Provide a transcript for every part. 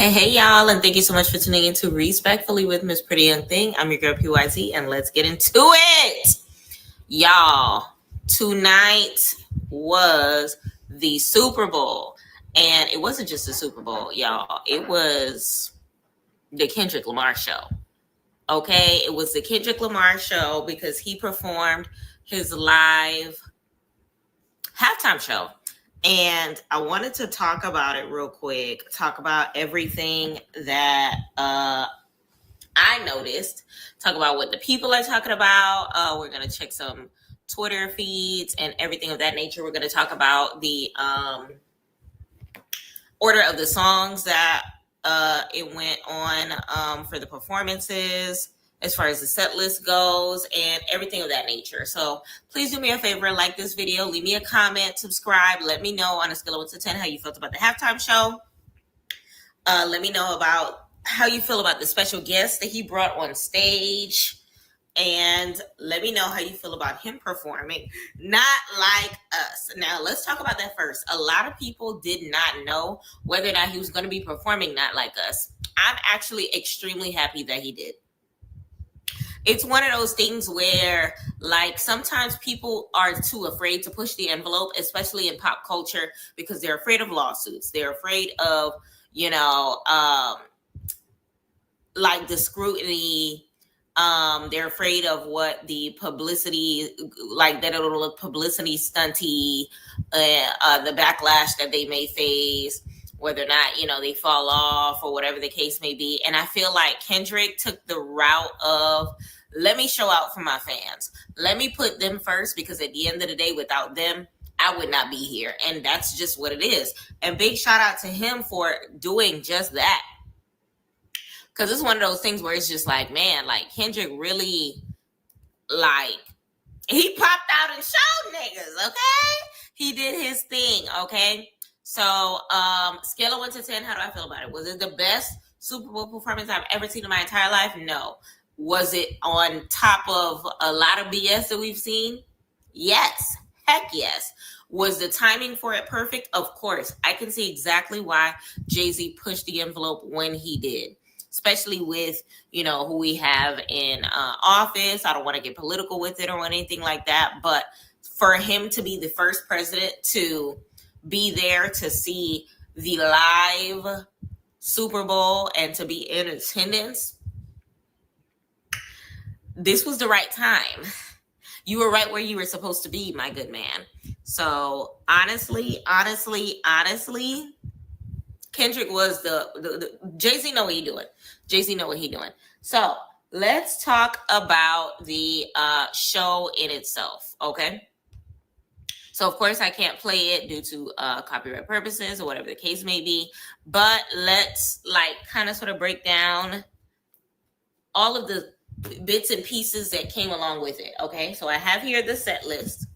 Hey, y'all, and thank you so much for tuning in to Respectfully with Miss Pretty Young Thing. I'm your girl, PYZ, and let's get into it. Y'all, tonight was the Super Bowl, and it wasn't just the Super Bowl, y'all. It was the Kendrick Lamar show. Okay, it was the Kendrick Lamar show because he performed his live halftime show. And I wanted to talk about it real quick, talk about everything that I noticed, talk about what the people are talking about. We're going to check some Twitter feeds and everything of that nature. We're going to talk about the order of the songs that it went on for the performances, as far as the set list goes, and everything of that nature. So please do me a favor, like this video, leave me a comment, subscribe, let me know on a scale of 1 to 10 how you felt about the halftime show. Let me know about how you feel about the special guest that he brought on stage. And let me know how you feel about him performing Not Like Us. Now, let's talk about that first. A lot of people did not know whether or not he was going to be performing Not Like Us. I'm actually extremely happy that he did. It's one of those things where, like, sometimes people are too afraid to push the envelope, especially in pop culture, because they're afraid of lawsuits. They're afraid of, like the scrutiny. They're afraid of what the publicity, like that it'll look publicity stunty, the backlash that they may face, whether or not, they fall off or whatever the case may be. And I feel like Kendrick took the route of, let me show out for my fans. Let me put them first, because at the end of the day, without them, I would not be here. And that's just what it is. And big shout out to him for doing just that. Because it's one of those things where it's just like, man, like Kendrick really, like, he popped out and showed niggas, okay? He did his thing, okay? So, scale of 1 to 10, how do I feel about it? Was it the best Super Bowl performance I've ever seen in my entire life? No. Was it on top of a lot of BS that we've seen? Yes. Heck yes. Was the timing for it perfect? Of course. I can see exactly why Jay-Z pushed the envelope when he did, especially with, who we have in office. I don't want to get political with it or anything like that, but for him to be the first president to be there to see the live Super Bowl and to be in attendance, this was the right time. You were right where you were supposed to be, my good man. So honestly, Kendrick was the Jay-Z know what he doing. Jay-Z know what he doing. So let's talk about the show in itself, okay? So of course I can't play it due to copyright purposes or whatever the case may be, but let's kind of sort of break down all of the bits and pieces that came along with it, okay? So I have here the set list.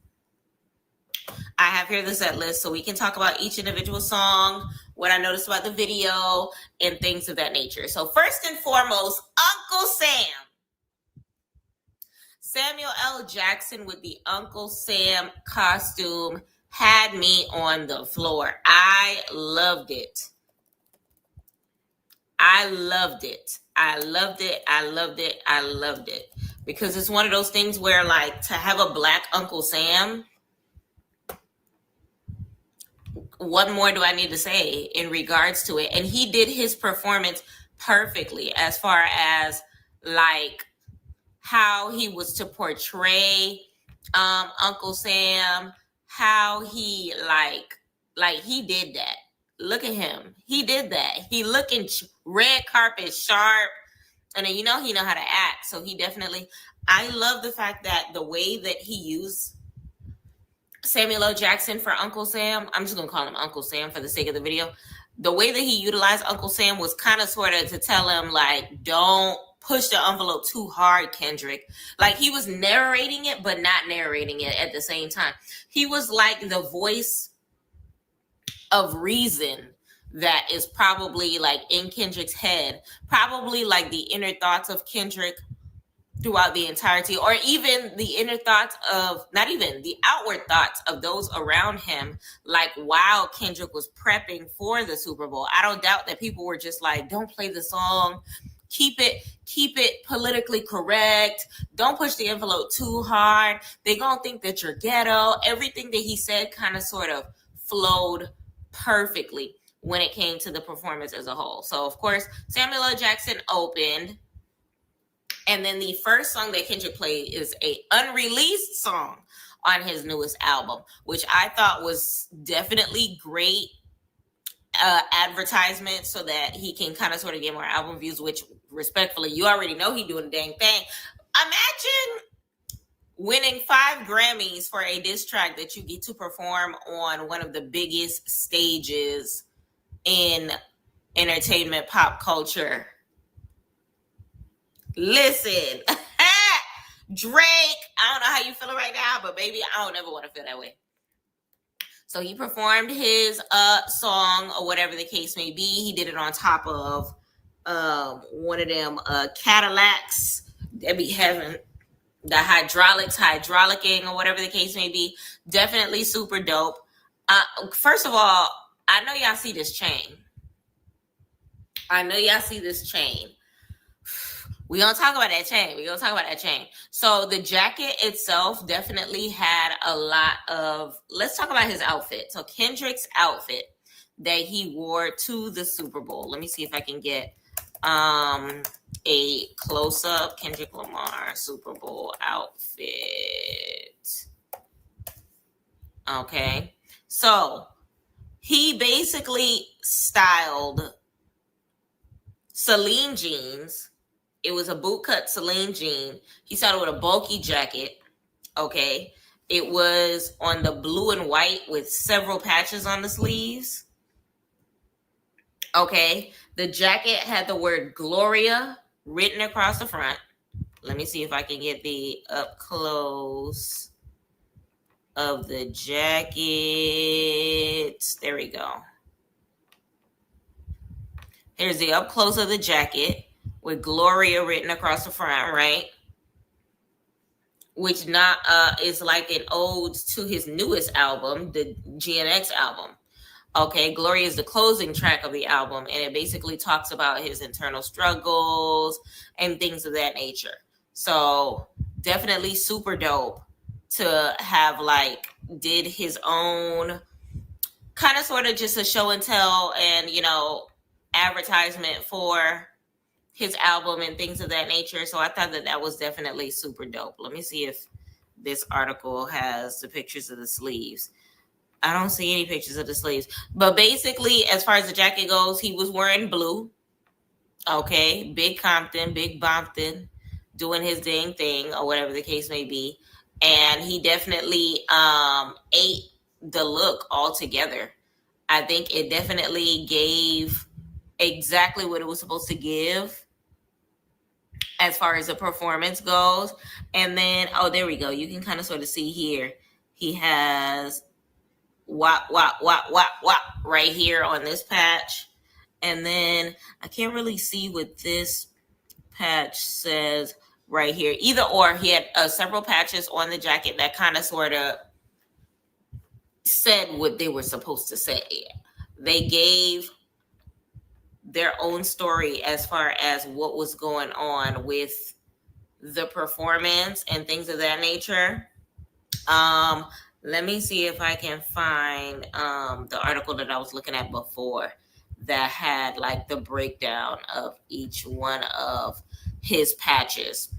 So we can talk about each individual song, what I noticed about the video, and things of that nature. So first and foremost, Uncle Sam. Samuel L. Jackson with the Uncle Sam costume had me on the floor. I loved it. Because it's one of those things where, like, to have a black Uncle Sam, what more do I need to say in regards to it? And he did his performance perfectly as far as, like, how he was to portray Uncle Sam, how he, like he did that. Look at him. He did that. He looking red carpet sharp. And then, he know how to act. So he definitely, I love the fact that the way that he used Samuel L. Jackson for Uncle Sam, I'm just going to call him Uncle Sam for the sake of the video. The way that he utilized Uncle Sam was kind of sort of to tell him, like, don't push the envelope too hard, Kendrick. Like, he was narrating it, but not narrating it at the same time. He was like the voice of reason that is probably, like, in Kendrick's head, probably like the inner thoughts of Kendrick throughout the entirety, or even the inner thoughts of, not even the outward thoughts of those around him, like while Kendrick was prepping for the Super Bowl. I don't doubt that people were just like, don't play the song, keep it politically correct, don't push the envelope too hard, they gonna think that you're ghetto. Everything that he said kind of sort of flowed perfectly when it came to the performance as a whole. So of course Samuel L. Jackson opened, and then the first song that Kendrick played is a unreleased song on his newest album, which I thought was definitely great advertisement so that he can kind of sort of get more album views, which respectfully, you already know he doing the dang thing. Imagine winning 5 Grammys for a diss track that you get to perform on one of the biggest stages in entertainment pop culture. Listen, Drake, I don't know how you feeling right now, but baby, I don't ever want to feel that way. So he performed his song, or whatever the case may be. He did it on top of one of them Cadillacs that be having the hydraulicing, or whatever the case may be. Definitely super dope. First of all, I know y'all see this chain. We gonna talk about that chain. So the jacket itself definitely had a lot of. Let's talk about his outfit. So Kendrick's outfit that he wore to the Super Bowl. Let me see if I can get a close up Kendrick Lamar Super Bowl outfit. Okay, so he basically styled Celine jeans. It was a bootcut Celine jean. He started with a bulky jacket. Okay. It was on the blue and white with several patches on the sleeves. Okay. The jacket had the word Gloria written across the front. Let me see if I can get the up close of the jacket. There we go. Here's the up close of the jacket with Gloria written across the front, right? Which is like an ode to his newest album, the GNX album. Okay, Gloria is the closing track of the album, and it basically talks about his internal struggles and things of that nature. So definitely super dope to have did his own kind of sort of just a show and tell and, advertisement for his album and things of that nature. So I thought that was definitely super dope. Let me see if this article has the pictures of the sleeves. I don't see any pictures of the sleeves. But basically, as far as the jacket goes, he was wearing blue. Okay. Big Compton, Big Bompton, doing his dang thing, or whatever the case may be. And he definitely ate the look altogether. I think it definitely gave exactly what it was supposed to give as far as the performance goes. And then, there we go. You can kind of sort of see here. He has wop right here on this patch. And then I can't really see what this patch says right here. Either or, he had several patches on the jacket that kind of sort of said what they were supposed to say. They gave their own story as far as what was going on with the performance and things of that nature. Let me see if I can find the article that I was looking at before that had the breakdown of each one of his patches,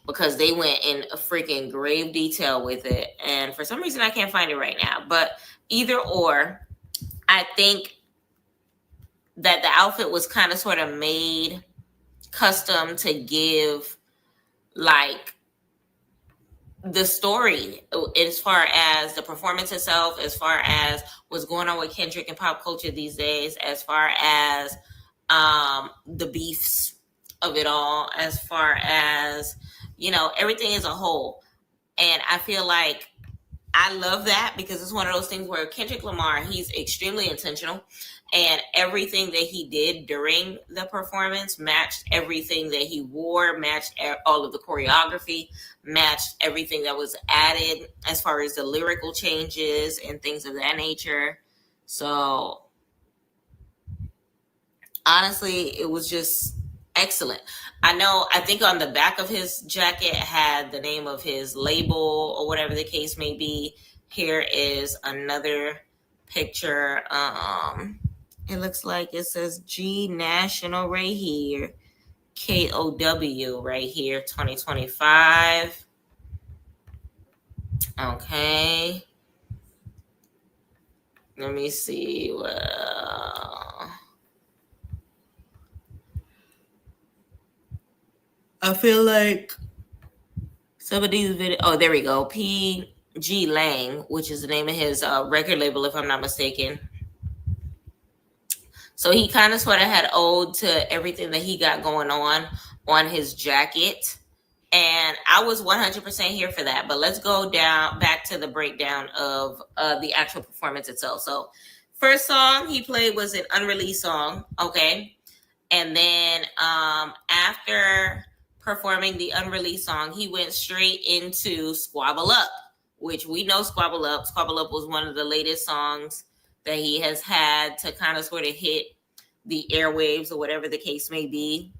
because they went in a freaking grave detail with it. And for some reason, I can't find it right now. But either or, I think that the outfit was kind of sort of made custom to give the story as far as the performance itself, as far as what's going on with Kendrick and pop culture these days, as far as the beefs of it all, as far as, everything as a whole. And I feel like I love that because it's one of those things where Kendrick Lamar, he's extremely intentional, and everything that he did during the performance matched everything that he wore, matched all of the choreography, matched everything that was added as far as the lyrical changes and things of that nature. So honestly, it was just excellent. I think on the back of his jacket had the name of his label or whatever the case may be. Here is another picture. It looks like it says G National right here. KOW right here, 2025. Okay. Let me see. Well, I feel like some of these videos. Oh, there we go. PG Lang, which is the name of his record label, if I'm not mistaken. So he kind of sort of had ode to everything that he got going on his jacket. And I was 100% here for that. But let's go down back to the breakdown of the actual performance itself. So first song he played was an unreleased song. Okay. And then after performing the unreleased song, he went straight into Squabble Up, which we know Squabble Up. Squabble Up was one of the latest songs that he has had to kind of sort of hit the airwaves or whatever the case may be.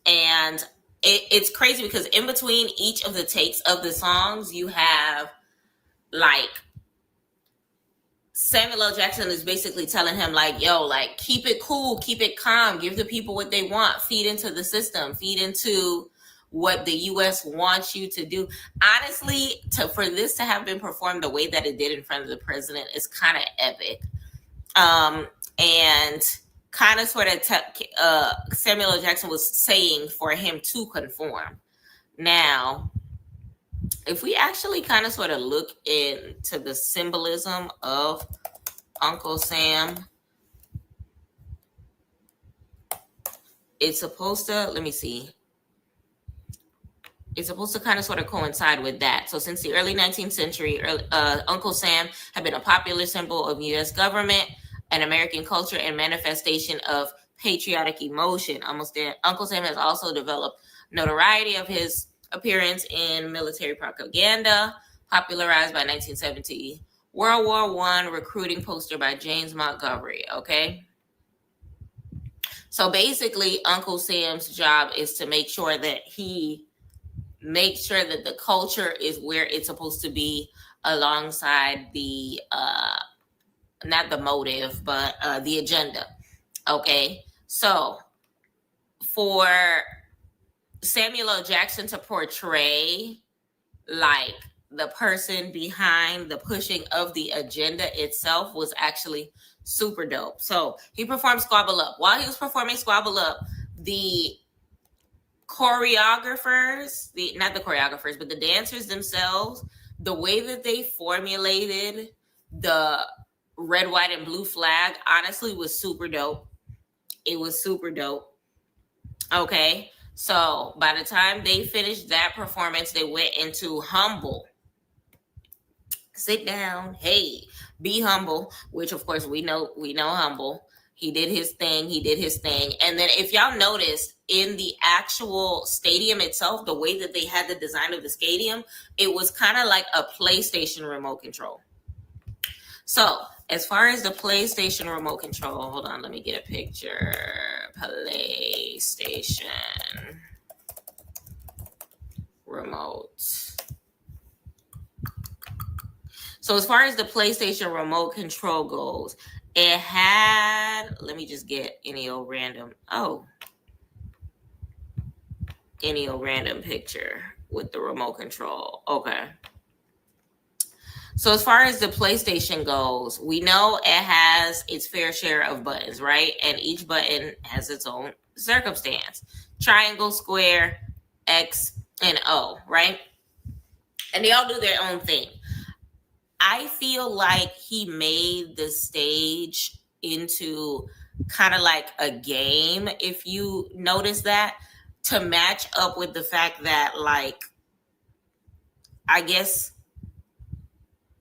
And it's crazy because in between each of the takes of the songs, you have like Samuel L. Jackson is basically telling him like, yo, like, keep it cool, keep it calm, give the people what they want, feed into the system, feed into what the U.S. wants you to do. Honestly, for this to have been performed the way that it did in front of the president is kind of epic. And kind of sort of Samuel L. Jackson was saying for him to conform. Now, if we actually kind of sort of look into the symbolism of Uncle Sam, it's supposed to, let me see. It's supposed to kind of sort of coincide with that. So since the early 19th century, Uncle Sam had been a popular symbol of U.S. government and American culture and manifestation of patriotic emotion. Uncle Sam has also developed notoriety of his appearance in military propaganda, popularized by 1970 World War I recruiting poster by James Montgomery. Okay. So basically, Uncle Sam's job is to make sure that he makes sure that the culture is where it's supposed to be, alongside the not the motive, but the agenda. Okay. So for Samuel L. Jackson to portray like the person behind the pushing of the agenda itself was actually super dope. So he performed Squabble Up. While he was performing Squabble Up, the choreographers, not the choreographers, but the dancers themselves, the way that they formulated the red, white, and blue flag, honestly, was super dope. It was super dope. Okay. So by the time they finished that performance, they went into Humble. Sit down. Hey, be humble, which of course we know Humble. He did his thing. And then if y'all noticed in the actual stadium itself, the way that they had the design of the stadium, it was kind of like a PlayStation remote control. So as far as the PlayStation remote control, hold on, let me get a picture. PlayStation remote. So as far as the PlayStation remote control goes, it had, let me just get any old random picture with the remote control. Okay. So as far as the PlayStation goes, we know it has its fair share of buttons, right? And each button has its own circumstance. Triangle, square, X, and O, right? And they all do their own thing. I feel like he made the stage into kind of like a game, if you notice that, to match up with the fact that, like, I guess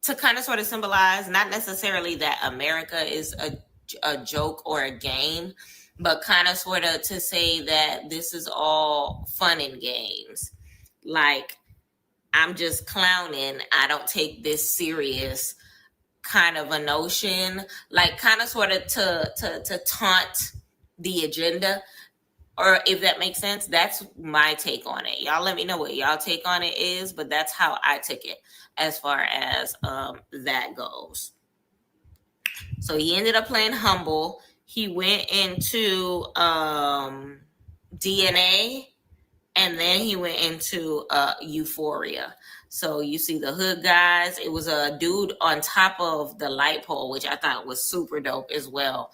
to kind of sort of symbolize, not necessarily that America is a joke or a game, but kind of sort of to say that this is all fun and games. Like, I'm just clowning. I don't take this serious, kind of a notion, like kind of sort of to taunt the agenda, or if that makes sense. That's my take on it. Y'all let me know what y'all take on it is, but that's how I took it as far as that goes. So he ended up playing Humble. He went into DNA, and then he went into Euphoria. So you see the hood guys. It was a dude on top of the light pole, which I thought was super dope as well.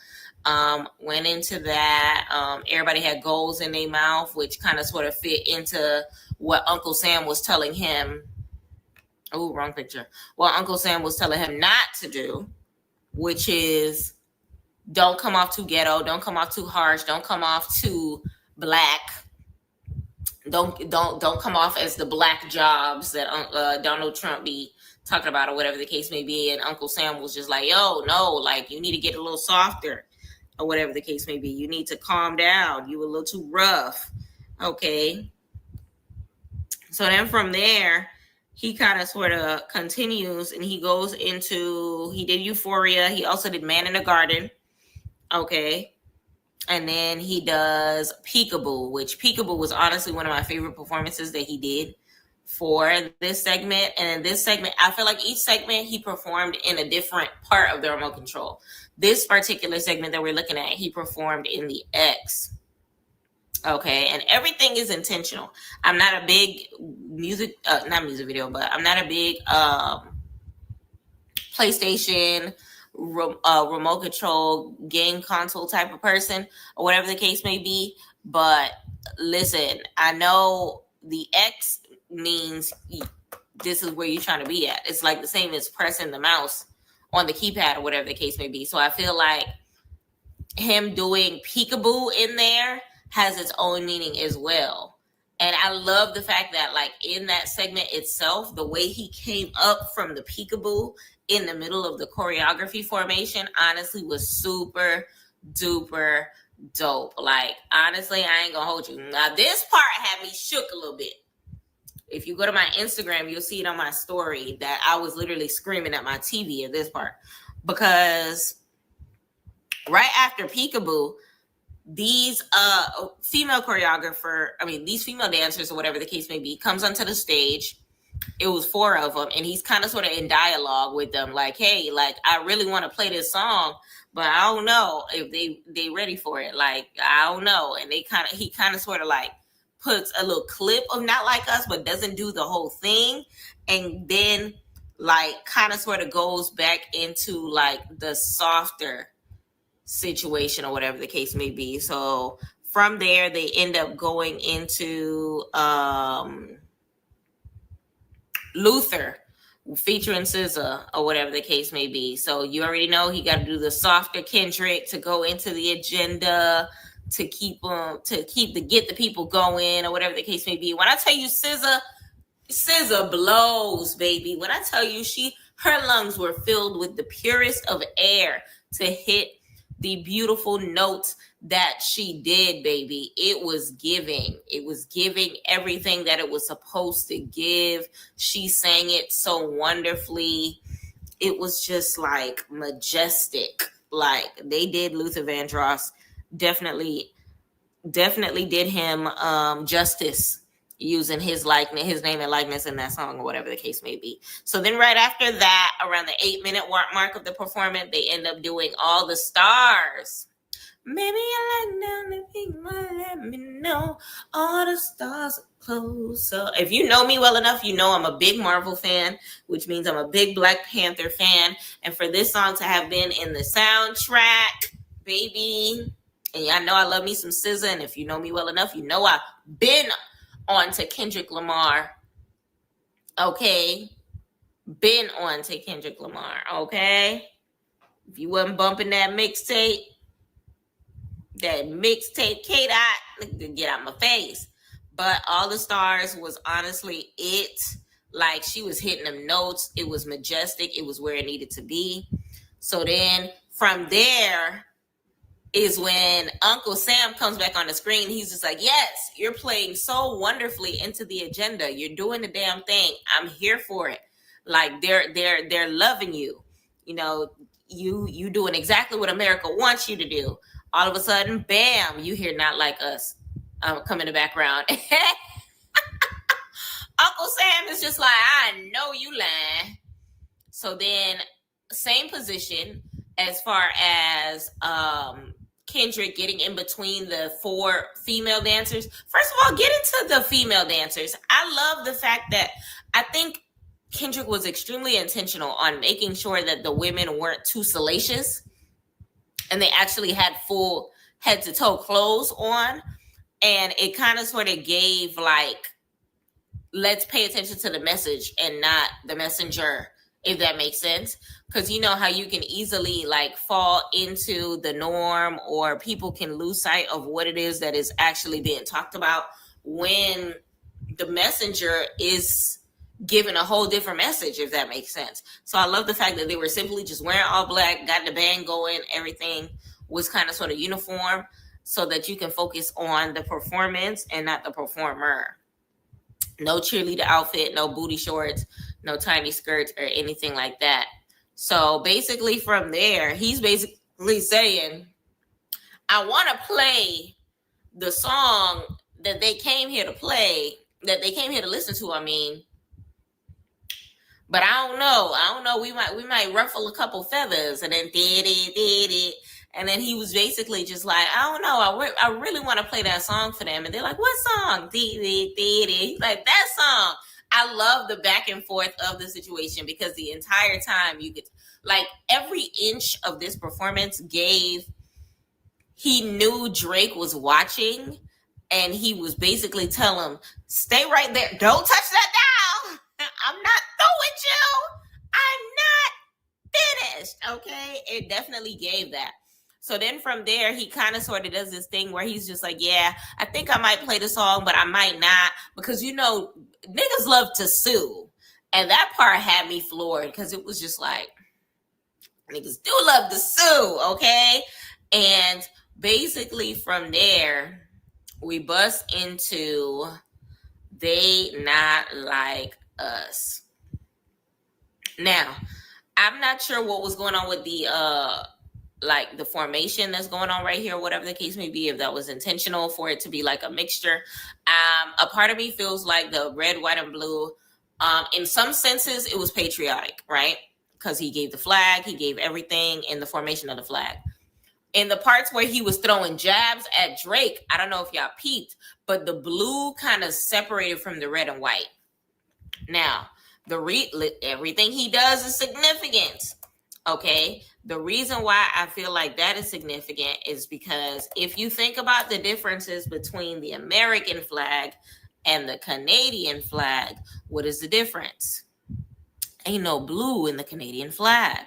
Went into that. Everybody had goals in their mouth, which kind of sort of fit into what Uncle Sam was telling him. Oh, wrong picture. What Uncle Sam was telling him not to do, which is don't come off too ghetto, don't come off too harsh, don't come off too black. Don't come off as the black jobs that Donald Trump be talking about, or whatever the case may be. And Uncle Sam was just like, yo, no, like, you need to get a little softer, or whatever the case may be. You need to calm down. You a little too rough. Okay. So then from there, he kind of sort of continues, and he goes into, he did Euphoria. He also did Man in the Garden. Okay. And then he does Peekaboo, which Peekaboo was honestly one of my favorite performances that he did for this segment. And in this segment, I feel like each segment he performed in a different part of the remote control. This particular segment that we're looking at, he performed in the X. Okay, and everything is intentional. I'm not a big not music video, but I'm not a big PlayStation remote control game console type of person, or whatever the case may be. But listen, I know the X means this is where you're trying to be at. It's like the same as pressing the mouse on the keypad, or whatever the case may be. So I feel like him doing Peekaboo in there has its own meaning as well. And I love the fact that, like, in that segment itself, the way he came up from the Peekaboo in the middle of the choreography formation, honestly, was super duper dope. Like, honestly, I ain't gonna hold you. Now, this part had me shook a little bit. If you go to my Instagram, you'll see it on my story that I was literally screaming at my TV at this part. Because right after Peekaboo, these female dancers, or whatever the case may be, comes onto the stage. It was 4 of them, and he's kind of sort of in dialogue with them, like, hey, like, I really want to play this song, but I don't know if they ready for it. Like, I don't know. And he kind of sort of like puts a little clip of Not Like Us, but doesn't do the whole thing. And then, like, kind of sort of goes back into, like, the softer situation, or whatever the case may be. So from there, they end up going into Luther featuring SZA, or whatever the case may be. So you already know he got to do the softer Kendrick to go into the agenda, to get the people going, or whatever the case may be. When I tell you SZA blows, baby. When I tell you her lungs were filled with the purest of air to hit the beautiful notes that she did, baby. It was giving everything that it was supposed to give. She sang it so wonderfully. It was just like majestic. Like, they did Luther Vandross. Definitely did him justice using his name and likeness in that song, or whatever the case may be. So then right after that, around the 8-minute mark of the performance, they end up doing All the Stars. Maybe I like down the people, let me know all the stars are close. So if you know me well enough, you know I'm a big Marvel fan, which means I'm a big Black Panther fan. And for this song to have been in the soundtrack, baby, and y'all know I love me some SZA, and if you know me well enough, you know I've been on to Kendrick Lamar. Okay? Been on to Kendrick Lamar. Okay? If you wasn't bumping that mixtape, KDOT, get out my face. But All the Stars was honestly it Like, she was hitting them notes. It was majestic. It was where it needed to be. So then from there is when Uncle Sam comes back on the screen. He's just like, yes, you're playing so wonderfully into the agenda. You're doing the damn thing. I'm here for it. Like, they're loving you. You know, you doing exactly what America wants you to do. All of a sudden, bam, you hear Not Like Us come in the background. Uncle Sam is just like, I know you lying. So then, same position as far as Kendrick getting in between the 4 female dancers. First of all, get into the female dancers. I love the fact that I think Kendrick was extremely intentional on making sure that the women weren't too salacious and they actually had full head to toe clothes on. And it kind of sort of gave like, let's pay attention to the message and not the messenger, if that makes sense. Because you know how you can easily like fall into the norm, or people can lose sight of what it is that is actually being talked about when the messenger is giving a whole different message, if that makes sense. So I love the fact that they were simply just wearing all black, got the band going, everything was kind of sort of uniform so that you can focus on the performance and not the performer. No cheerleader outfit, no booty shorts, no tiny skirts or anything like that. So basically from there, he's basically saying, I want to play the song that they came here to play, that they came here to listen to, I mean. But I don't know. We might ruffle a couple feathers. And then did it. And then he was basically just like, I don't know. I really want to play that song for them. And they're like, what song? He's like, that song. I love the back and forth of the situation, because the entire time you could, like, every inch of this performance he knew Drake was watching, and he was basically telling him, stay right there. Don't touch that down. I'm not through with you. I'm not finished. Okay. It definitely gave that. So then from there, he kind of sort of does this thing where he's just like, yeah, I think I might play the song, but I might not, because, you know, niggas love to sue. And that part had me floored, because it was just like, niggas do love to sue, okay? And basically from there, we bust into They Not Like Us. Now, I'm not sure what was going on with the like the formation that's going on right here, whatever the case may be, if that was intentional for it to be like a mixture. A part of me feels like the red, white, and blue, in some senses, it was patriotic, right? Because he gave the flag, he gave everything in the formation of the flag. In the parts where he was throwing jabs at Drake, I don't know if y'all peeped, but the blue kind of separated from the red and white. Now, everything he does is significant, okay? The reason why I feel like that is significant is because if you think about the differences between the American flag and the Canadian flag, what is the difference? Ain't no blue in the Canadian flag.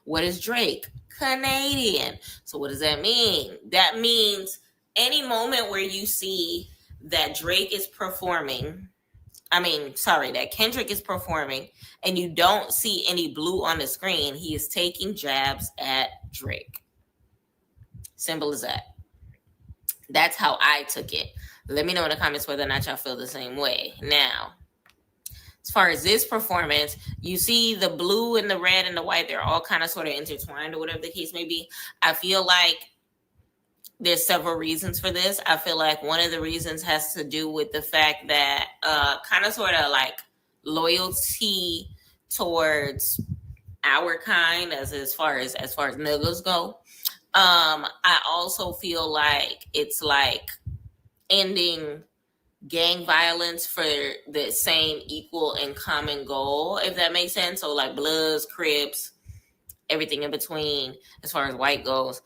What is Drake? Canadian. So what does that mean? That means any moment where you see that Drake is performing, that Kendrick is performing, and you don't see any blue on the screen, he is taking jabs at Drake. Simple as that. That's how I took it. Let me know in the comments whether or not y'all feel the same way. Now, as far as this performance, you see the blue and the red and the white, they're all kind of sort of intertwined or whatever the case may be. I feel like there's several reasons for this. I feel like one of the reasons has to do with the fact that kind of sort of like loyalty towards our kind as far as niggas go. I also feel like it's like ending gang violence for the same equal and common goal, if that makes sense. So like Bloods, Crips, everything in between as far as white goes,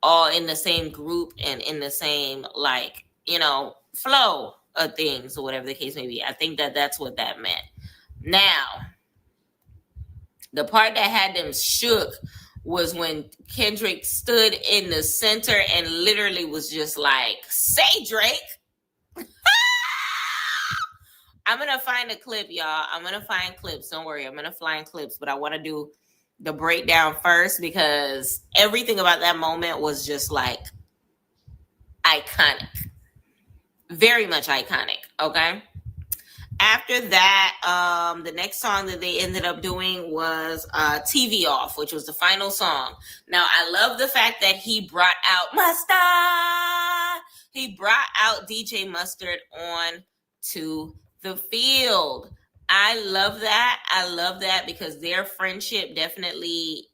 all in the same group and in the same, like, you know, flow of things or whatever the case may be. I think that that's what that meant. Now, the part that had them shook was when Kendrick stood in the center and literally was just like, say Drake. I'm gonna find a clip, y'all. I'm gonna find clips. Don't worry, I'm gonna find clips, but I want to do the breakdown first because everything about that moment was just like iconic, very much iconic. Okay. After that, the next song that they ended up doing was TV Off, which was the final song. Now, I love the fact that he brought out Mustard. He brought out DJ Mustard on to the field. I love that. I love that because their friendship definitely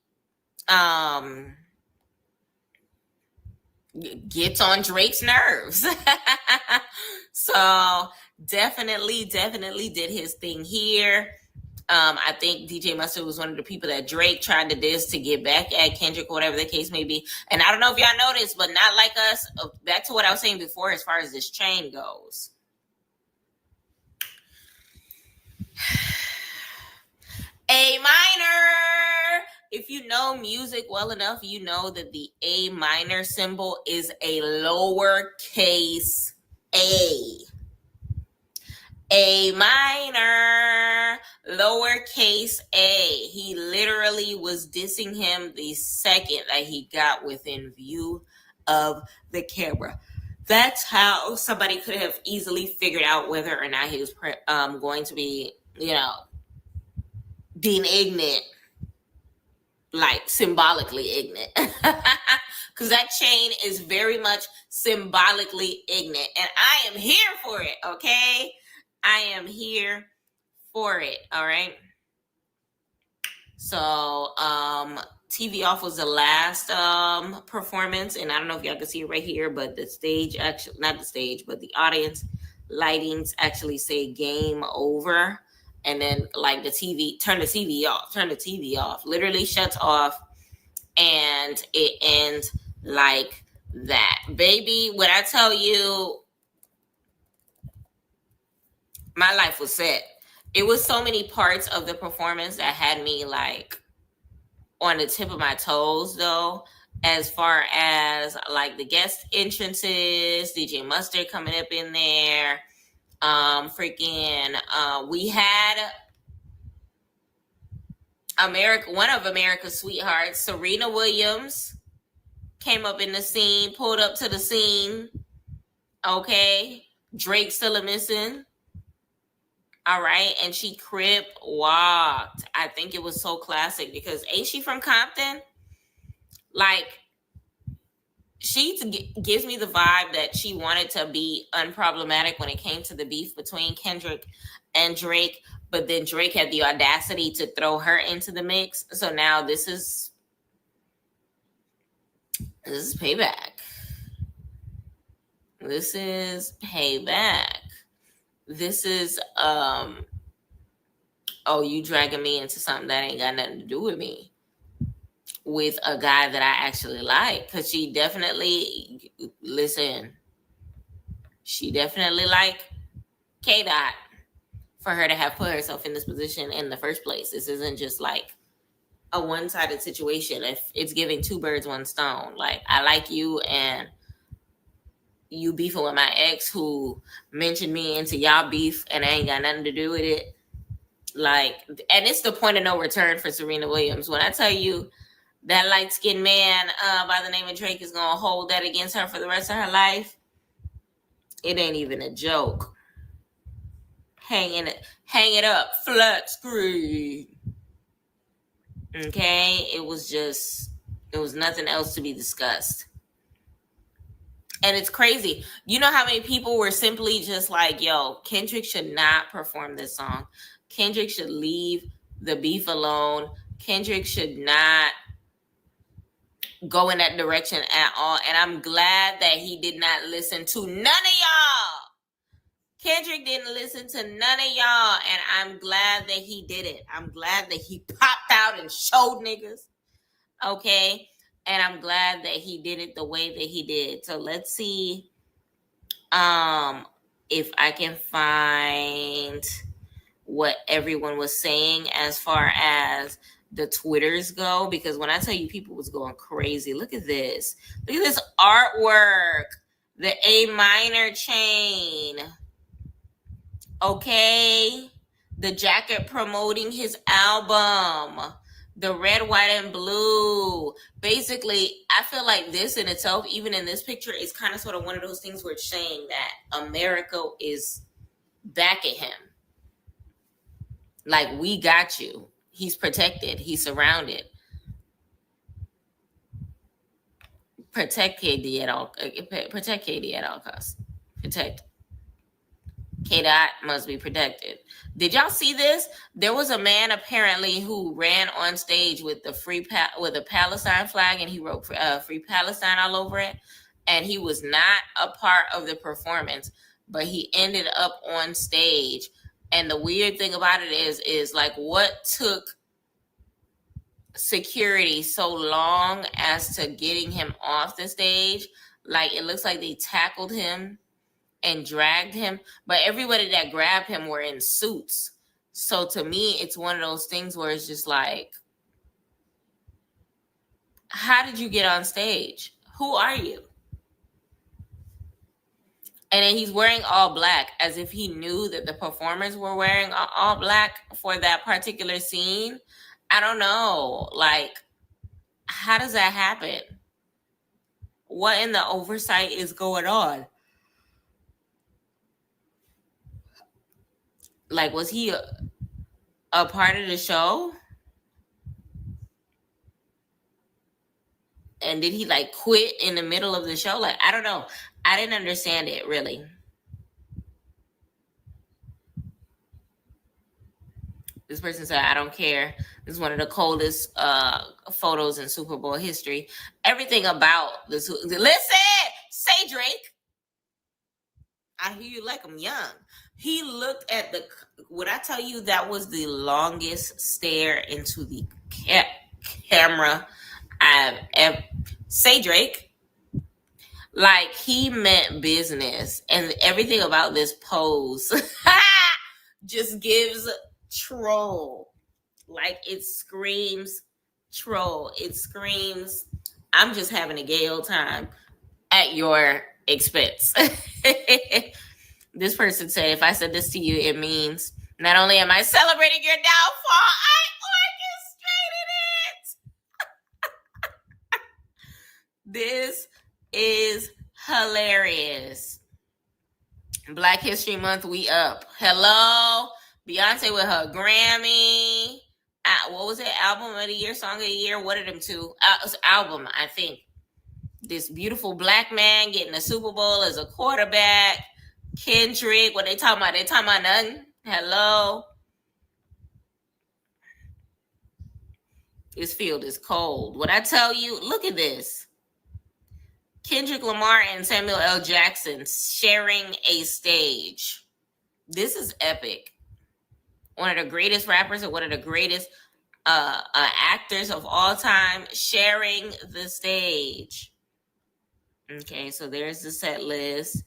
gets on Drake's nerves. So definitely did his thing here. I think DJ Mustard was one of the people that Drake tried to diss to get back at Kendrick, or whatever the case may be. And I don't know if y'all noticed, but Not Like Us, back to what I was saying before as far as this chain goes. A minor. If you know music well enough, you know that the A minor symbol is a lowercase a. A minor, lowercase a. He literally was dissing him the second that he got within view of the camera. That's how somebody could have easily figured out whether or not he was going to be, being ignorant, like symbolically ignorant. Because that chain is very much symbolically ignorant. And I am here for it, okay? I am here for it, all right? So, TV Off was the last performance, and I don't know if y'all can see it right here, but the stage, actually, not the stage, but the audience lightings actually say game over. And then, like, turn the TV off, literally shuts off, and it ends like that. Baby, when I tell you, my life was set. It was so many parts of the performance that had me like on the tip of my toes, though, as far as like the guest entrances, DJ Mustard coming up in there. We had one of America's sweethearts, Serena Williams, came up in the scene, pulled up to the scene. Okay. Drake still missing. All right. And she crip walked. I think it was so classic because ain't she from Compton? Like, she gives me the vibe that she wanted to be unproblematic when it came to the beef between Kendrick and Drake. But then Drake had the audacity to throw her into the mix. So now this is payback. This is payback. This is, you dragging me into something that ain't got nothing to do with me. With a guy that I actually like. Because she definitely, she definitely like KDOT for her to have put herself in this position in the first place. This isn't just like a one-sided situation. If it's giving two birds, one stone. Like, I like you and you beefing with my ex who mentioned me into y'all beef and I ain't got nothing to do with it. Like, and it's the point of no return for Serena Williams. When I tell you that light-skinned man by the name of Drake is going to hold that against her for the rest of her life, it ain't even a joke. Hang it up, flat screen. Okay? It was nothing else to be discussed. And it's crazy. You know how many people were simply just like, yo, Kendrick should not perform this song. Kendrick should leave the beef alone. Kendrick should not go in that direction at all. And I'm glad that he did not listen to none of y'all. Kendrick didn't listen to none of y'all. And I'm glad that he did it. I'm glad that he popped out and showed niggas. Okay? And I'm glad that he did it the way that he did. So let's see if I can find what everyone was saying as far as the Twitters go. Because when I tell you people was going crazy, look at this. Look at this artwork. The A minor chain. Okay? The jacket promoting his album. The red, white, and blue. Basically, I feel like this in itself, even in this picture, is kind of sort of one of those things where it's saying that America is back at him. Like, we got you. He's protected. He's surrounded. Protect KD at all. Protect KD at all costs. Protect. KDOT must be protected. Did y'all see this? There was a man apparently who ran on stage with the with a Palestine flag, and he wrote "Free Palestine" all over it. And he was not a part of the performance, but he ended up on stage. And the weird thing about it is like, what took security so long as to getting him off the stage? Like, it looks like they tackled him and dragged him, but everybody that grabbed him were in suits. So to me, it's one of those things where it's just like, how did you get on stage? Who are you? And then he's wearing all black, as if he knew that the performers were wearing all black for that particular scene. I don't know. Like, how does that happen? What in the oversight is going on? Like, was he a part of the show? And did he like quit in the middle of the show? Like, I don't know. I didn't understand it really. This person said, I don't care. This is one of the coldest photos in Super Bowl history. Everything about this. Listen, say Drake. I hear you like I'm young. He looked at the, would I tell you that was the longest stare into the camera I've ever, say Drake. Like, he meant business, and everything about this pose just gives troll. Like, it screams troll. It screams, I'm just having a gay old time at your expense. This person said, if I said this to you, it means not only am I celebrating your downfall, I orchestrated it. This is hilarious. Black History Month, we up. Hello. Beyonce with her Grammy. What was it? Album of the year, song of the year? What are them two? Album, I think. This beautiful black man getting a Super Bowl as a quarterback. Kendrick, what they talking about? They talking about nothing. Hello. This field is cold. What I tell you, look at this. Kendrick Lamar and Samuel L. Jackson sharing a stage. This is epic. One of the greatest rappers and one of the greatest actors of all time sharing the stage. Okay, so there's the set list.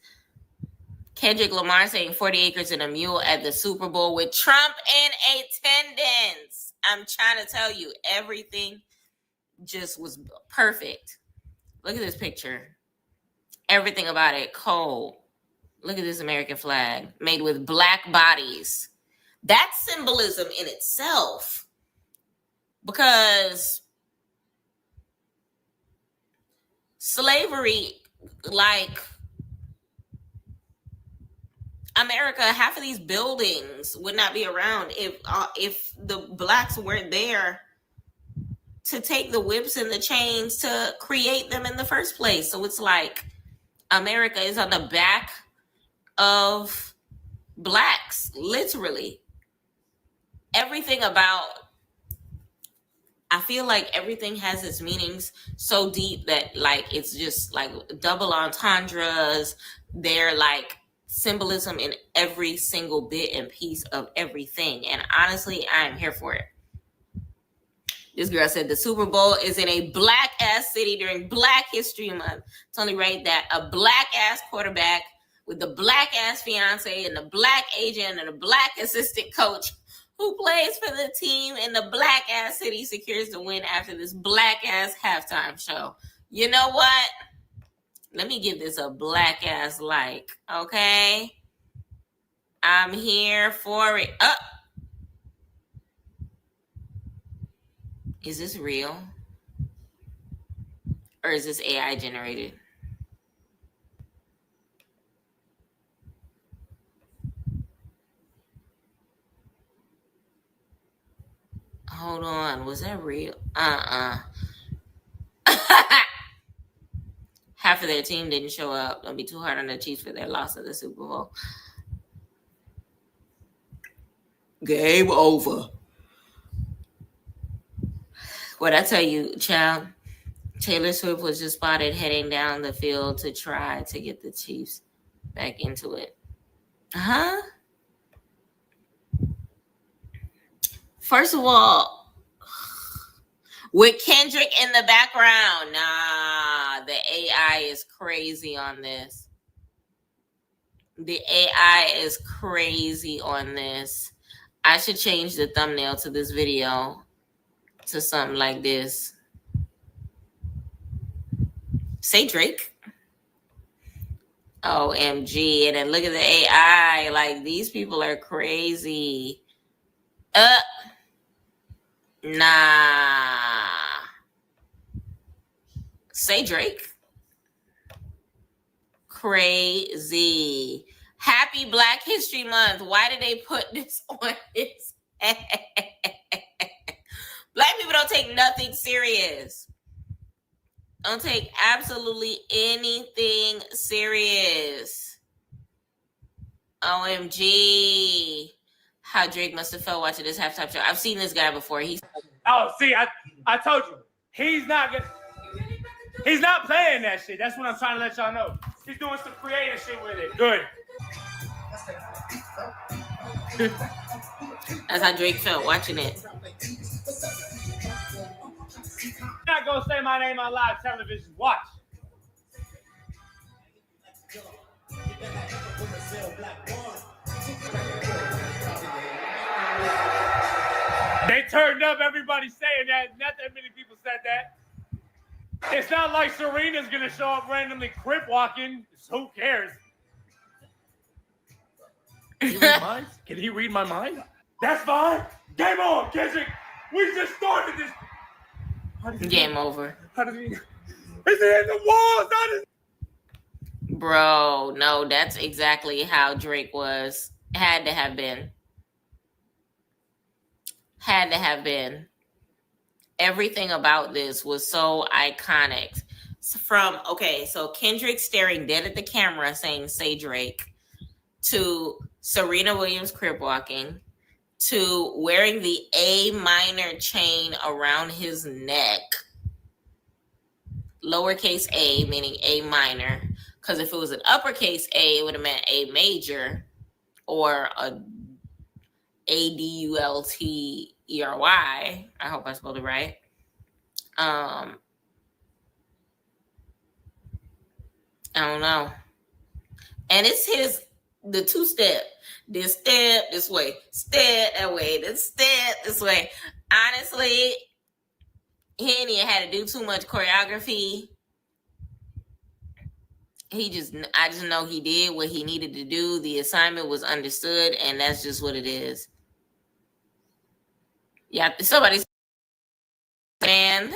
Kendrick Lamar saying 40 acres and a mule at the Super Bowl with Trump in attendance. I'm trying to tell you, everything just was perfect. Look at this picture. Everything about it cold. Look at this American flag made with black bodies. That's symbolism in itself. Because slavery, like America, half of these buildings would not be around if the blacks weren't there to take the whips and the chains to create them in the first place. So it's like America is on the back of blacks, literally. Everything about, I feel like everything has its meanings so deep that like it's just like double entendres. They're like symbolism in every single bit and piece of everything. And honestly, I am here for it. This girl said the Super Bowl is in a black ass city during Black History Month. It's only right that a black ass quarterback with the black ass fiance and the black agent and the black assistant coach who plays for the team in the black ass city secures the win after this black ass halftime show. You know what? Let me give this a black ass like, okay? I'm here for it. Is this real? Or is this AI generated? Hold on. Was that real? Half of their team didn't show up. Don't be too hard on the Chiefs for their loss of the Super Bowl. Game over. What I tell you, child, Taylor Swift was just spotted heading down the field to try to get the Chiefs back into it. Huh? First of all, with Kendrick in the background, nah, the AI is crazy on this. The AI is crazy on this. I should change the thumbnail to this video to something like this. Say Drake. OMG. And then look at the AI. Like, these people are crazy. Nah. Say Drake. Crazy. Happy Black History Month. Why did they put this on his head? Black people don't take nothing serious. Don't take absolutely anything serious. OMG. How Drake must have felt watching this halftime show. I've seen this guy before. I told you. He's not playing that shit. That's what I'm trying to let y'all know. He's doing some creative shit with it. Good. That's how Drake felt watching it. I'm not gonna say my name on live television. Watch. They turned up. Everybody's saying that. Not that many people said that. It's not like Serena's gonna show up randomly crip walking. So who cares? Can he read minds? Can he read my mind? That's fine. Game on, Kendrick. We just started this. Game over. How does he? Is it in the walls? Bro, no, that's exactly how Drake was. Had to have been. Had to have been. Everything about this was so iconic. So Kendrick staring dead at the camera saying, say Drake, to Serena Williams crip walking, to wearing the A minor chain around his neck. Lowercase a, meaning A minor. Because if it was an uppercase A, it would have meant A major or a ADULTERY. I hope I spelled it right. I don't know. And it's the two-step. This step this way, step that way, this step this way. Honestly, he ain't even had to do too much choreography. I just know he did what he needed to do. The assignment was understood, and that's just what it is. Yeah, somebody's man.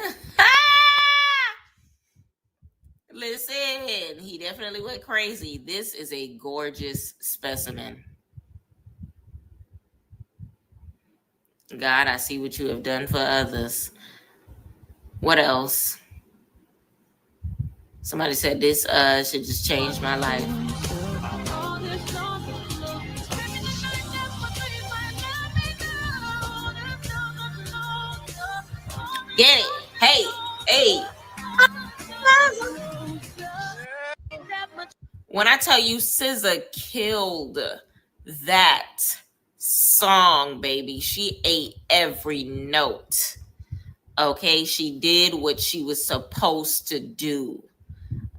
Listen, he definitely went crazy. This is a gorgeous specimen. God, I see what you have done for others. What else? Somebody said this should just change my life. Get it. Hey. When I tell you SZA killed that song, baby, she ate every note. Okay, she did what she was supposed to do.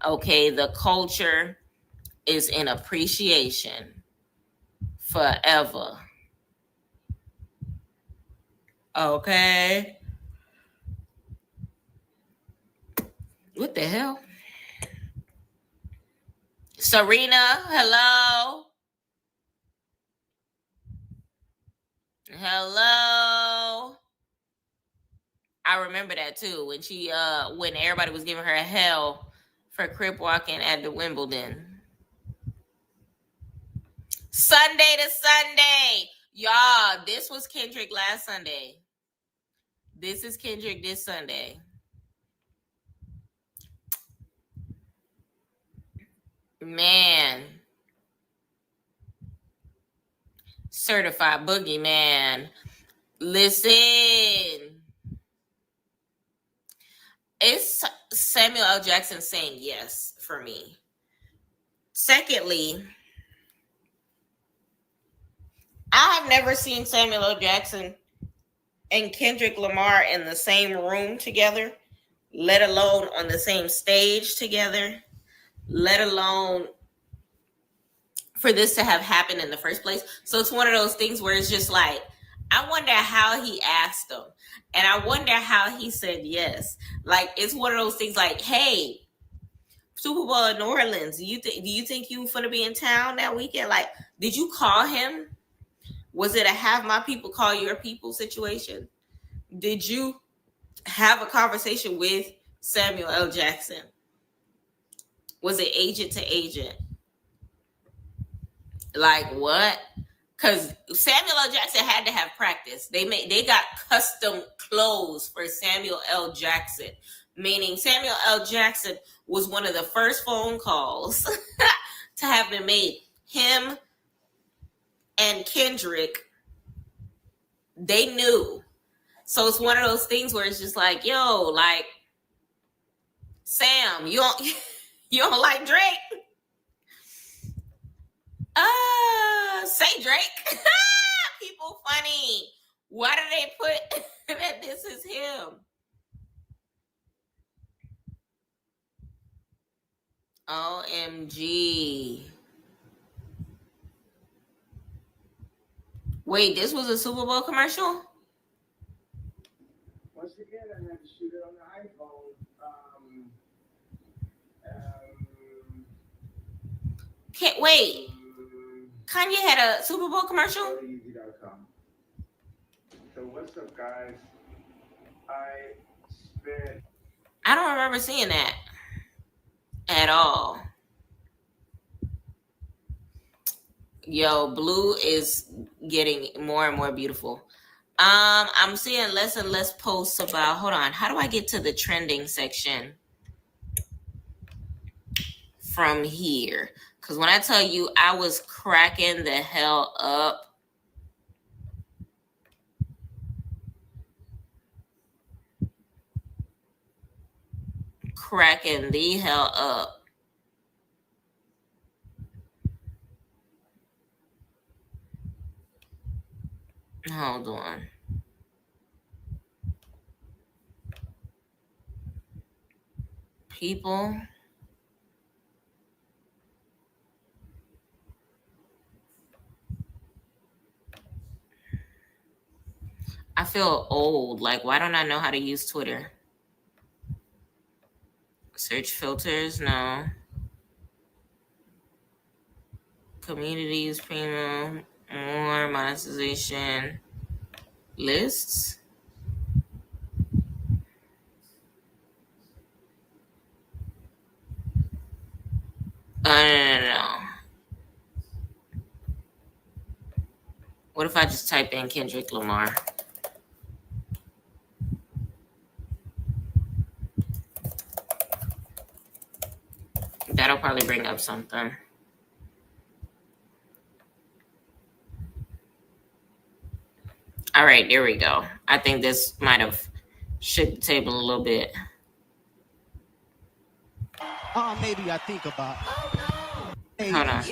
Okay, the culture is in appreciation forever. Okay. What the hell? Serena, hello. Hello. I remember that too when she when everybody was giving her hell for crip walking at the Wimbledon. Sunday to Sunday. Y'all, this was Kendrick last Sunday. This is Kendrick this Sunday. Man. Certified boogeyman. Listen. It's Samuel L. Jackson saying yes for me. Secondly, I have never seen Samuel L. Jackson and Kendrick Lamar in the same room together, let alone on the same stage together, let alone for this to have happened in the first place. So it's one of those things where it's just like, I wonder how he asked them. And I wonder how he said yes. Like, it's one of those things like, hey, Super Bowl in New Orleans, do you think you finna be in town that weekend? Like, did you call him? Was it a have my people call your people situation? Did you have a conversation with Samuel L. Jackson? Was it agent to agent? Like what? Because Samuel L. Jackson had to have practice. They got custom clothes for Samuel L. Jackson, meaning Samuel L. Jackson was one of the first phone calls to have been made. Him and Kendrick, they knew. So it's one of those things where it's just like, yo, like, Sam, you don't like Drake? Say Drake. People funny. Why do they put that this is him? OMG. Wait, this was a Super Bowl commercial? Once again, I had to shoot it on the iPhone. Can't wait. Kanye had a Super Bowl commercial? Easy.com. So what's up, guys? I don't remember seeing that at all. Yo, blue is getting more and more beautiful. I'm seeing less and less posts about, hold on, how do I get to the trending section from here? Because when I tell you I was cracking the hell up, cracking the hell up. Hold on. People. I feel old. Like, why don't I know how to use Twitter? Search filters, no. Communities, premium, more monetization, lists. No. What if I just type in Kendrick Lamar? That'll probably bring up something. All right, there we go. I think this might have shook the table a little bit. Maybe I think about. Hey, hold on.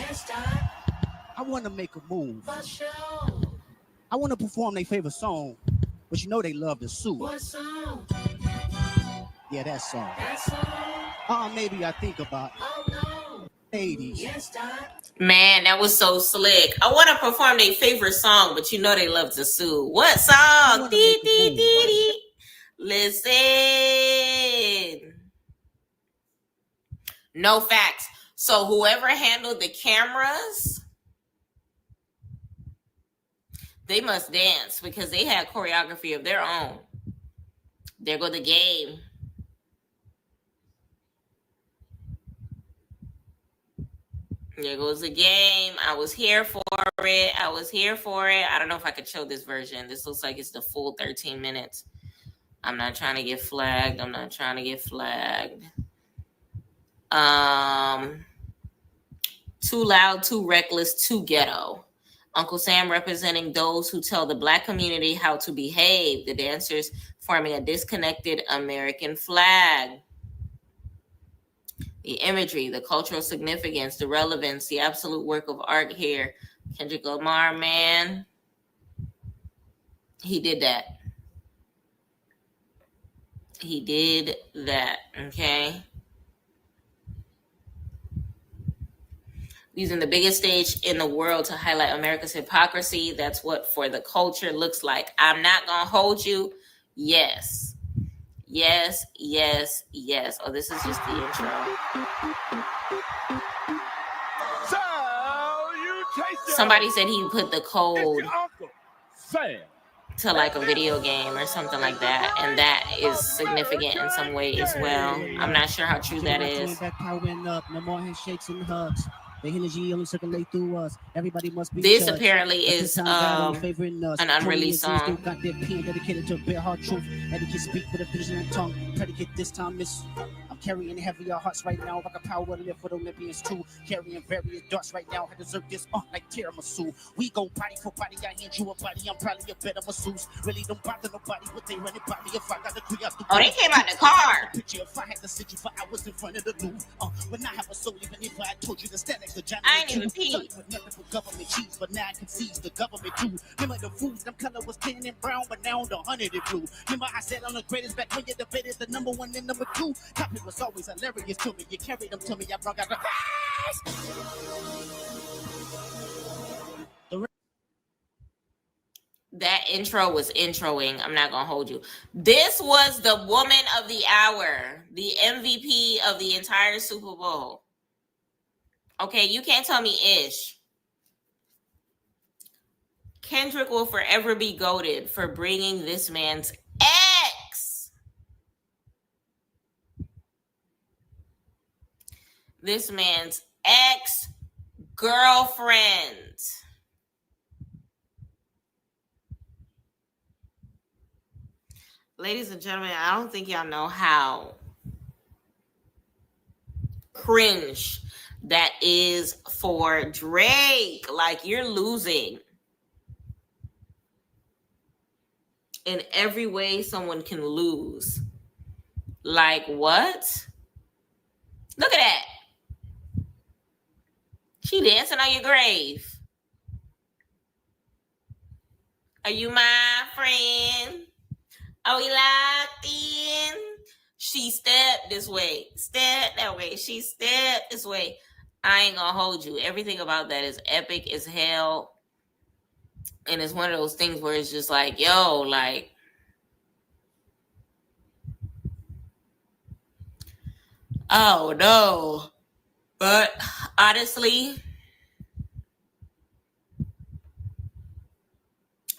I want to make a move. I want to perform their favorite song, but you know they love to sue. What song? Yeah, that song. That song? Maybe I think about. Oh no. 80s. Yes, Doc. Man, that was so slick. I want to perform their favorite song, but you know they love to sue. What song? Dee, dee, dee, dee. Listen. No facts. So whoever handled the cameras, They must dance because they had choreography of their own. There go the game. There goes the game. I was here for it. I don't know if I could show this version. This looks like it's the full 13 minutes. I'm not trying to get flagged. Too loud, too reckless, too ghetto. Uncle Sam representing those who tell the Black community how to behave. The dancers forming a disconnected American flag. The imagery, the cultural significance, the relevance, the absolute work of art here. Kendrick Lamar, man, he did that. Okay? Using the biggest stage in the world to highlight America's hypocrisy. That's what For the Culture looks like. I'm not going to hold you. Yes. Oh, this is just the intro. Somebody said he put the code to like a video game or something like that, and that is significant in some way as well. I'm not sure how true that is. No more handshakes and hugs. The energy only circulate through us. Everybody must be this judged. Apparently is an unreleased song. Got their pen dedicated to bare hard truth. Etiquette speak with a vision and tongue. Predicate this time is I'm carrying heavier hearts right now. Like a power lift with Olympians too. Carrying various darts right now. I deserve this like tiramisu. We go body for body. I hand you a body. I'm probably a better masseuse. Really don't bother nobody, but they running by me if I got to create. Oh, they came out the car. If I had to sit you for hours in front of the loop, when I have a soul, even if I told you to stand next to Johnny. I ain't even peed. Nothing for government cheese, but now I can seize the government too. Remember the foods, them color was tan and brown, but now the 100 is blue. Remember I said I'm the greatest back when you debated the number one and number two. Topic was always hilarious to me. You carried them to me, I brought out the That intro was introing. I'm not gonna hold you. This was the woman of the hour, the MVP of the entire Super Bowl. Okay, you can't tell me ish. Kendrick will forever be goated for bringing this man's ex. This man's ex-girlfriend. Ladies and gentlemen, I don't think y'all know how cringe that is for Drake. Like, you're losing. In every way someone can lose. Like, what? Look at that. She dancing on your grave. Are you my friend? Are we locked in? She stepped this way. Stepped that way. She stepped this way. I ain't gonna hold you. Everything about that is epic as hell. And it's one of those things where it's just like, yo, like, oh no. But honestly,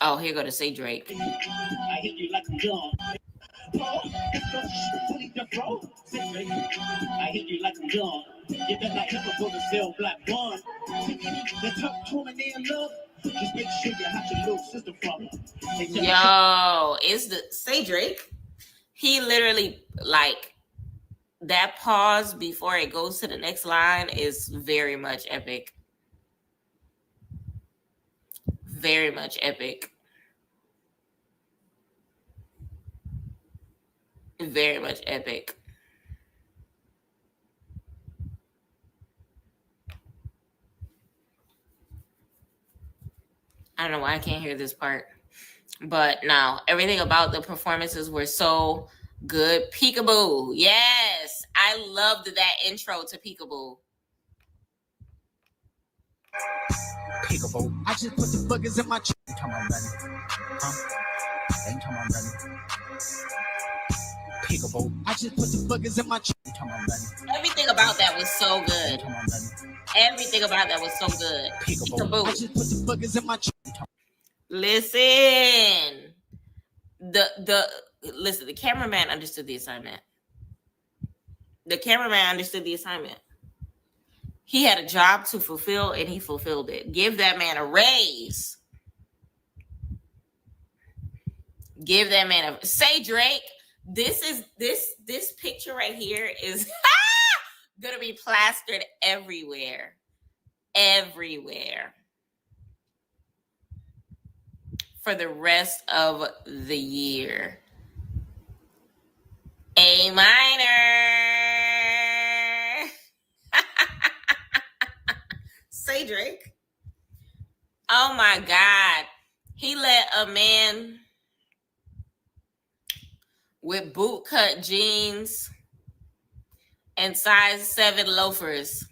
oh, here go to say Drake. I hit you like a gun. I hit you like a gun. You better not ever go to sell black bun. The top woman they in love. Just make sure you have your little sister from it. Yo, it's the say Drake. He literally, like, that pause before it goes to the next line is very much epic. Very much epic. Very much epic. I don't know why I can't hear this part. But no, everything about the performances were so good. Peekaboo. Yes. I loved that intro to Peekaboo. Peekaboo. I just put the buggers in my come on, baby. Ain't come on, baby. Peekaboo. I just put the buggers in my come on, baby. Everything about that was so good. Come on, baby. Everything about that was so good. Peekaboo. I just put the buggers in my Listen. The cameraman understood the assignment. He had a job to fulfill and he fulfilled it. Give that man a raise. Give that man a say, Drake. This picture right here is gonna be plastered everywhere. For the rest of the year. A minor. Say, Drake. Oh my God. He let a man with bootcut jeans and size 7 loafers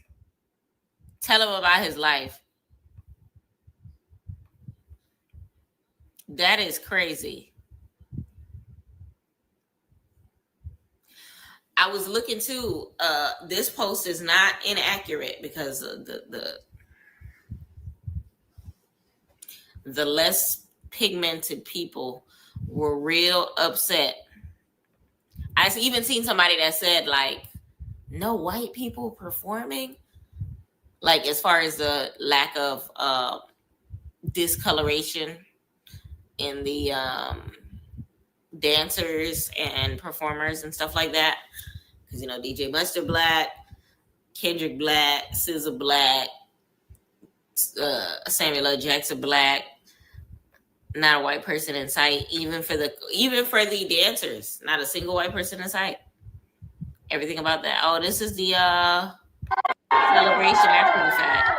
tell him about his life. That is crazy. I was looking too. This post is not inaccurate because the less pigmented people were real upset. I've even seen somebody that said, like, no white people performing. Like, as far as the lack of discoloration in the dancers and performers and stuff like that. Because, you know, DJ Mustard black, Kendrick black, SZA black, Samuel L. Jackson black. Not a white person in sight, even for the dancers. Not a single white person in sight. Everything about that. Oh, this is the celebration after the fact.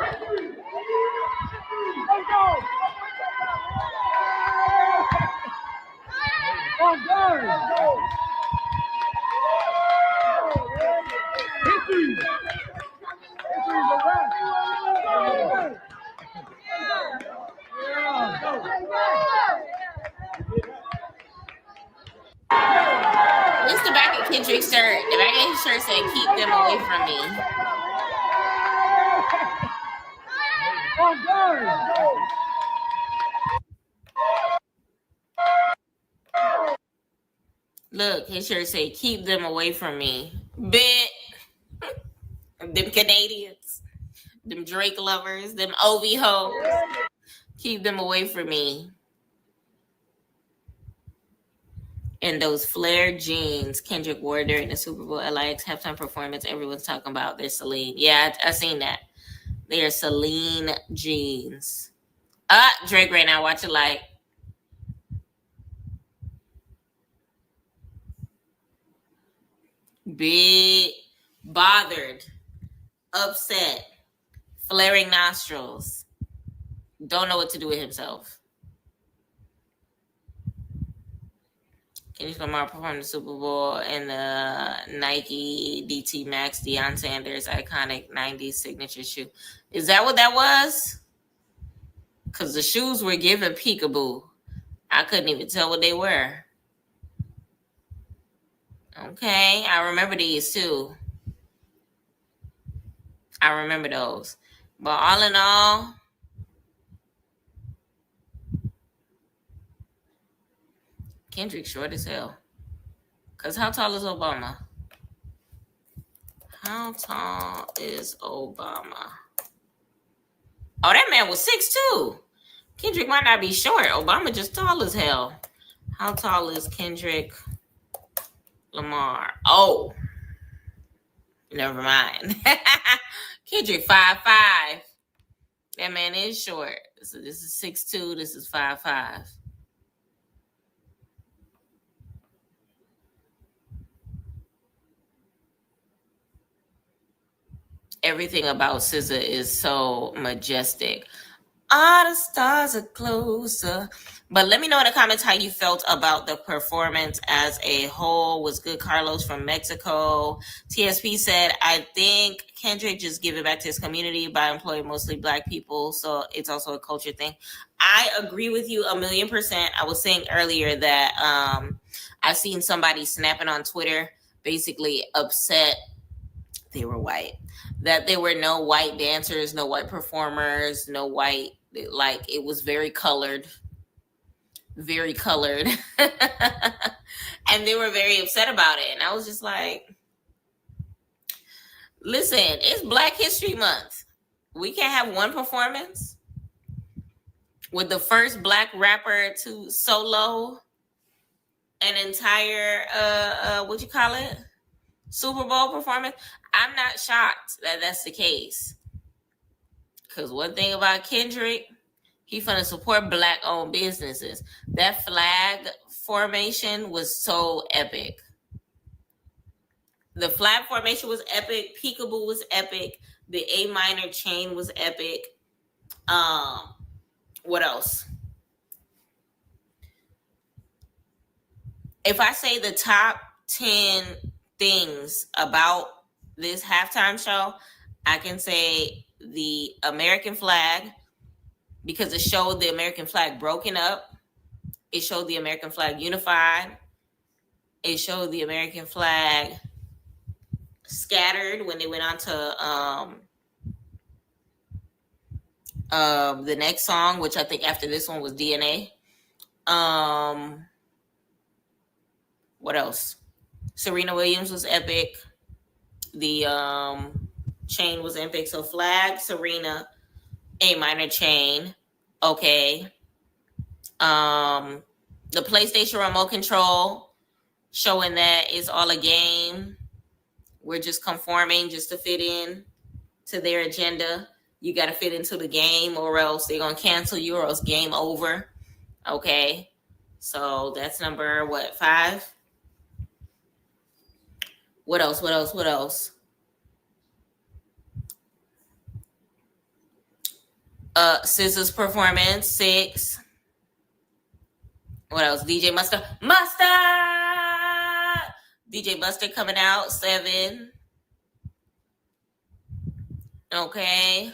It's the back of Kendrick's shirt. The back of his shirt said, "Keep them away from me." Look, his shirt said, "Keep them away from me." Bit. Them Canadians. Them Drake lovers. Them OV hoes. Keep them away from me. And those flared jeans Kendrick wore during the Super Bowl LIX halftime performance, everyone's talking about. They're Celine. Yeah, I seen that. They are Celine jeans. Drake right now. Watch it like. Big, bothered, upset, flaring nostrils. Don't know what to do with himself. Kendrick Lamar performed the Super Bowl in the Nike DT Max Deion Sanders iconic 90s signature shoe. Is that what that was? Because the shoes were given Peekaboo. I couldn't even tell what they were. Okay, I remember these too. I remember those. But all in all, Kendrick short as hell. Because how tall is Obama? How tall is Obama? Oh, that man was 6'2". Kendrick might not be short. Obama just tall as hell. How tall is Kendrick Lamar? Oh, never mind. Kendrick 5'5". That man is short. So this is 6'2". This is 5'5". Everything about SZA is so majestic. All the stars are closer. But let me know in the comments how you felt about the performance as a whole. Was good, Carlos from Mexico. TSP said, I think Kendrick just give it back to his community by employing mostly Black people. So it's also a culture thing. I agree with you 1,000,000%. I was saying earlier that I've seen somebody snapping on Twitter, basically upset they were white. That there were no white dancers, no white performers, no white, like it was very colored. very colored. And they were very upset about it. And I was just like, listen, it's Black History Month. We can't have one performance with the first Black rapper to solo an entire what you call it, Super Bowl performance. I'm not shocked that that's the case, because one thing about Kendrick, he finna support Black owned businesses. That flag formation was so epic. The flag formation was epic. Peekaboo was epic. The A minor chain was epic. What else? If I say the top 10 things about this halftime show, I can say the American flag, because it showed the American flag broken up. It showed the American flag unified. It showed the American flag scattered when they went on to the next song, which I think after this one was DNA. What else? Serena Williams was epic. The chain was epic. So flag, Serena, A minor chain. Okay. The PlayStation remote control, showing that it's all a game. We're just conforming just to fit in to their agenda. You got to fit into the game, or else they're going to cancel you, or else game over. Okay. So that's number, 5? What else? SZA's performance, 6. What else? DJ Mustard. DJ Mustard coming out, 7. Okay.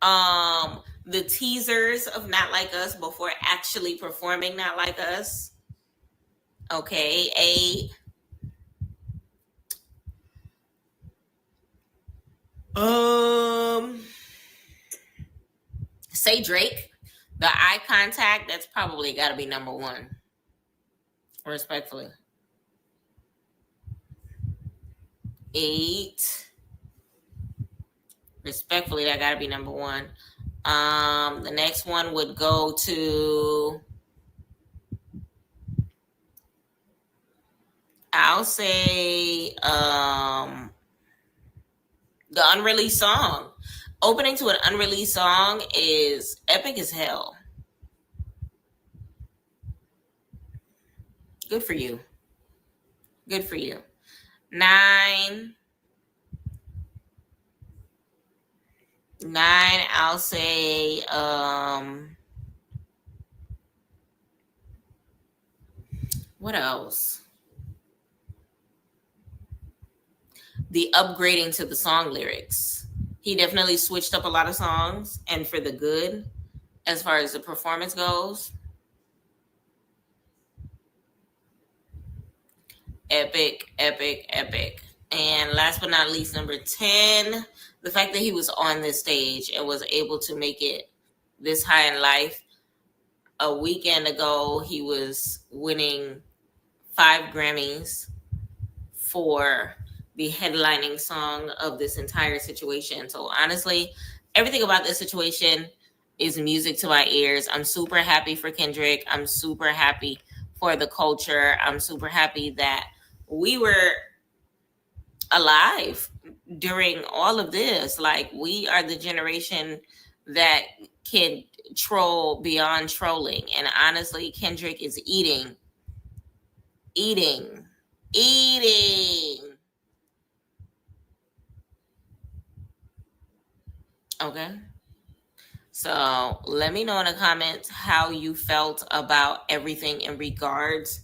The teasers of Not Like Us before actually performing Not Like Us. Okay, 8. Say Drake. The eye contact, that's probably got to be number 1. Respectfully. 8. Respectfully, that got to be number 1. The next one would go to, I'll say, the unreleased song. Opening to an unreleased song is epic as hell. Good for you. 9, I'll say, what else? The upgrading to the song lyrics. He definitely switched up a lot of songs, and for the good, as far as the performance goes. Epic. And last but not least, number 10, the fact that he was on this stage and was able to make it this high in life. A weekend ago, he was winning 5 Grammys for the headlining song of this entire situation. So honestly, everything about this situation is music to my ears. I'm super happy for Kendrick. I'm super happy for the culture. I'm super happy that we were alive during all of this. Like, we are the generation that can troll beyond trolling. And honestly, Kendrick is eating. Okay. So let me know in the comments how you felt about everything in regards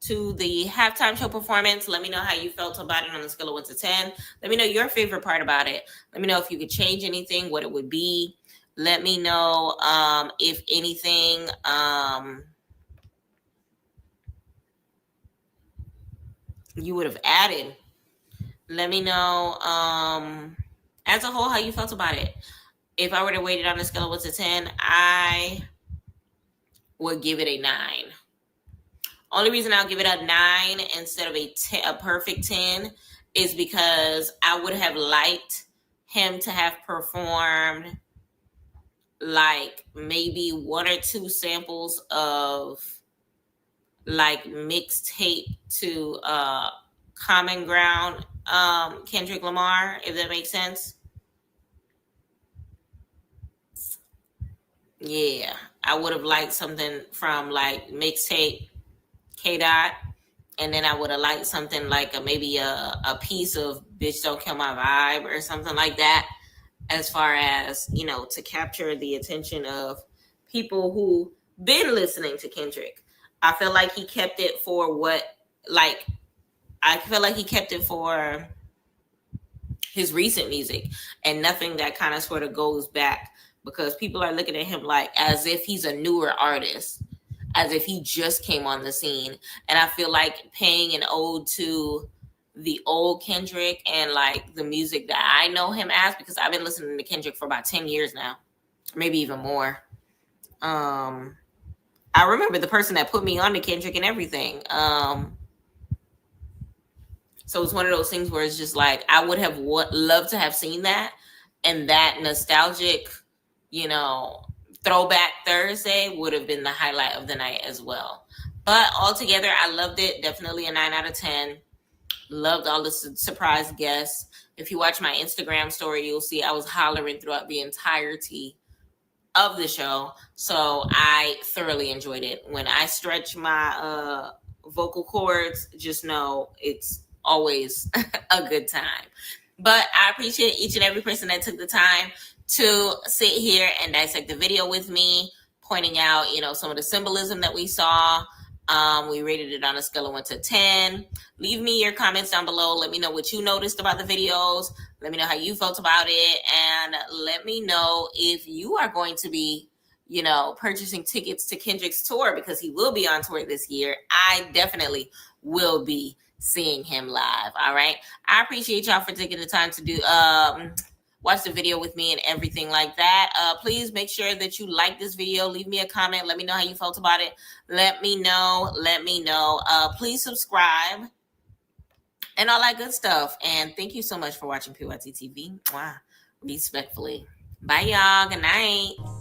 to the halftime show performance. Let me know how you felt about it on a scale of 1 to 10. Let me know your favorite part about it. Let me know if you could change anything, what it would be. Let me know if anything you would have added. Let me know as a whole how you felt about it. If I were to weight it on a scale of 1 to 10, I would give it a 9. Only reason I'll give it a 9 instead of a perfect 10 is because I would have liked him to have performed like maybe 1 or 2 samples of like mixtape to Common Ground, Kendrick Lamar, if that makes sense. Yeah, I would have liked something from like mixtape KDOT, and then I would have liked something like maybe a piece of Bitch Don't Kill My Vibe or something like that, as far as, you know, to capture the attention of people who been listening to Kendrick. I feel like he kept it for his recent music and nothing that kind of sort of goes back, because people are looking at him like as if he's a newer artist, as if he just came on the scene. And I feel like paying an ode to the old Kendrick and like the music that I know him as, because I've been listening to Kendrick for about 10 years now, maybe even more. I remember the person that put me on to Kendrick and everything. So it's one of those things where it's just like, I would have loved to have seen that, and that nostalgic, you know, Throwback Thursday would have been the highlight of the night as well. But altogether, I loved it. Definitely a 9 out of 10. Loved all the surprise guests. If you watch my Instagram story, you'll see I was hollering throughout the entirety of the show. So I thoroughly enjoyed it. When I stretch my vocal cords, just know it's always a good time. But I appreciate each and every person that took the time to sit here and dissect the video with me, pointing out, you know, some of the symbolism that we saw. We rated it on a scale of 1 to 10. Leave me your comments down below. Let me know what you noticed about the videos. Let me know how you felt about it. And let me know if you are going to be, you know, purchasing tickets to Kendrick's tour, because he will be on tour this year. I definitely will be seeing him live. All right. I appreciate y'all for taking the time to do watch the video with me and everything like that. Please make sure that you like this video. Leave me a comment. Let me know how you felt about it. Let me know. Please subscribe and all that good stuff. And thank you so much for watching PYT TV. Wow. Respectfully. Bye, y'all. Good night.